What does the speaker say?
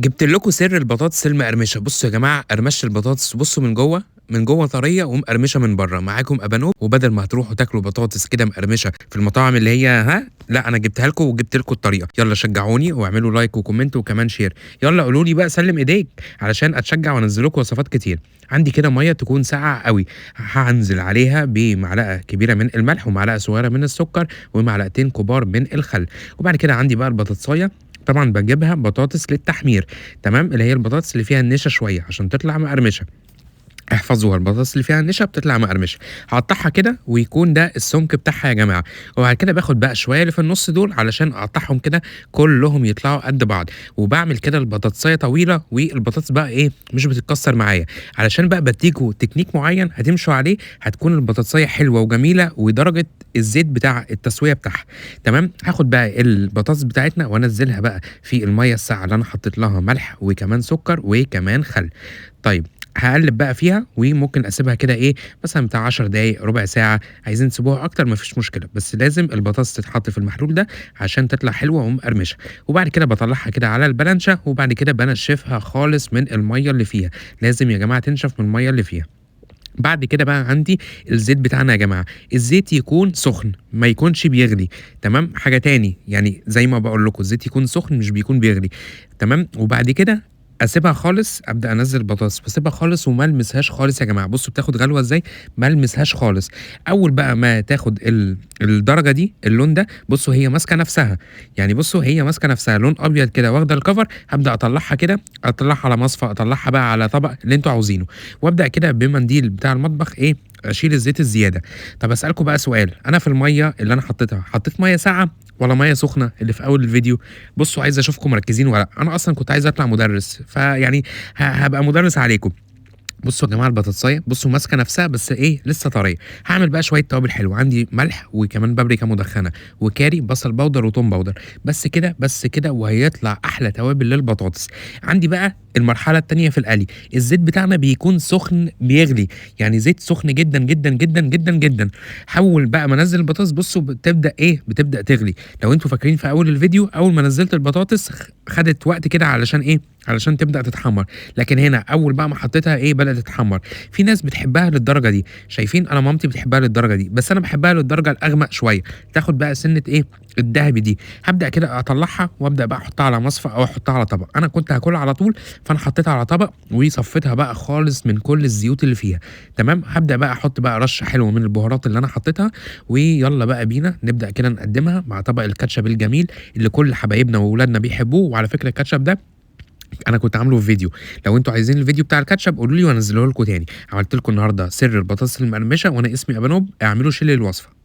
جبت لكم سر البطاطس المقرمشه. بصوا يا جماعه، قرمشه البطاطس بصوا من جوه طريه ومقرمشه من بره. معاكم ابانوب، وبدل ما هتروحوا تاكلوا بطاطس كده مقرمشه في المطاعم اللي هي لا، انا جبتها لكم وجبت لكم الطريقه. يلا شجعوني واعملوا لايك وكومنت وكمان شير. يلا قولوا لي بقى سلم ايديك علشان اتشجع وانزل لكم وصفات كتير. عندي كده ميه تكون ساقعه قوي، هنزل عليها بمعلقه كبيره من الملح ومعلقه صغيره من السكر ومعلقتين كبار من الخل. وبعد كده عندي بقى البطاطسايه، طبعا بجيبها بطاطس للتحمير، تمام، اللي هي البطاطس اللي فيها النشا شويه عشان تطلع مقرمشه. احفظوها، البطاطس اللي فيها النشا بتطلع مقرمشه. هقطعها كده ويكون ده السمك بتاعها يا جماعه. وبعد كده باخد بقى شويه اللي في النص دول علشان اقطعهم كده كلهم يطلعوا قد بعض. وبعمل كده البطاطسايه طويله، والبطاطس بقى ايه مش بتتكسر معايا. علشان بقى بديكوا تكنيك معين هتمشوا عليه، هتكون البطاطسايه حلوه وجميله ودرجه الزيت بتاع التسويه بتاعها تمام. هاخد بقى البطاطس بتاعتنا وانزلها بقى في الميه الساقعه اللي انا حطيت لها ملح وكمان سكر وكمان خل. طيب هاقلّب بقى فيها وممكن أسيبها كده إيه، مثلًا بتاع 10 دقايق، ربع ساعة، عايزين تسيبوها أكتر ما فيش مشكلة، بس لازم البطاطس تتحط في المحلول ده عشان تطلع حلوة ومقرمشة. وبعد كده باطلّعها كده على البلانشة، وبعد كده بانشّفها خالص من المَيّة اللي فيها. لازم يا جماعة تنشف من المَيّة اللي فيها. بعد كده بقى عندي الزيت بتاعنا يا جماعة، الزيت يكون سخن ما يكونش بيغلي، تمام. حاجة تاني يعني زي ما باقول لكم الزيت يكون سخن مش بيكون بيغلي، تمام. وبعد كده أسيبها خالص، أبدأ أنزّل البطاطس وأسيبها خالص وما ألمسهاش خالص يا جماعة. بُصّوا بتاخد غلوة إزاي، ما ألمسهاش خالص. أول بقى ما تاخد الدرجة دي، اللون ده، بُصّوا هي ماسكة نفسها، يعني بُصّوا هي ماسكة نفسها لون أبيض كده واخدة الcover. هابدأ أطلّعها كده، أطلّعها على مصفى، أطلّعها بقى على طبق اللي أنتم عاوزينه. وأبدأ كده بمنديل بتاع المطبخ إيه، أشيل الزيت الزيادة. طَب أسألكم بقى سؤال، أنا في المَيّة اللي أنا حطيتها، حطيت مَيّة ساقعة والّا مَيّة سخنة اللي في أول الفيديو؟ بُصّوا عايز أشوفكم مركّزين والّا لأ. أنا أصلًا كنت عايز أطلع مُدرِّس، فيعني هابقى مُدرِّس عليكم. بُصّوا يا جماعة البطاطساية، بُصّوا ماسكة نفسها بس إيه، لسه طرية. هاعمل بقى شوية توابل حلوة، عندي ملح وكمان بابريكا مدخنة وكاري، بصل باودر وتوم باودر. بس كده، بس كده وهيطلع أحلى توابل للبطاطس. عندي بقى المرحلة التانية في القلي، الزيت بتاعنا بيكون سخن بيغلي، يعني زيت سخن جدًا، جدًا، جدًا، جدًا، جدًا. حوّل بقى ما أنزّل البطاطس بُصّوا بتبدأ إيه، بتبدأ تغلي. لو أنتم فاكرين في أول الفيديو، أول ما نزّلت البطاطس خدت وقت كده علشان إيه، علشان تبدأ تتحمّر. لكن هنا أول بقى ما حطيتها إيه، بدأت تتحمّر. في ناس بتحبها للدرجة دي، شايفين، أنا مامتي بتحبها للدرجة دي، بس أنا باحبها للدرجة الأغمق شوية، تاخد بقى سِنّة إيه، الدهبي دي. هابدأ كده أطلّعها وأبدأ بقى أحطها على مصفى أو أحطها على طبق. أنا كنت هاكلها على طول، فأنا حطيتها على طبق وصفيتها بقى خالص من كل الزيوت اللي فيها، تمام. هابدأ بقى أحط بقى رشة حلوة من البهارات اللي أنا حطيتها، ويالّا بقى بينا نبدأ كده نقدّمها مع طبق الكاتشب الجميل اللي كل حبايبنا وولادنا بيحبوه. وعلى فكرة الكاتشب ده أنا كنت عامله في فيديو، لو أنتم عايزين الفيديو بتاع الكاتشب قولوا لي وأنزّله لكم تاني. عملت لكم النهارده سر البطاطس المقرمشة وأنا اسمي أبانوب، اعملوا شير للوصفة.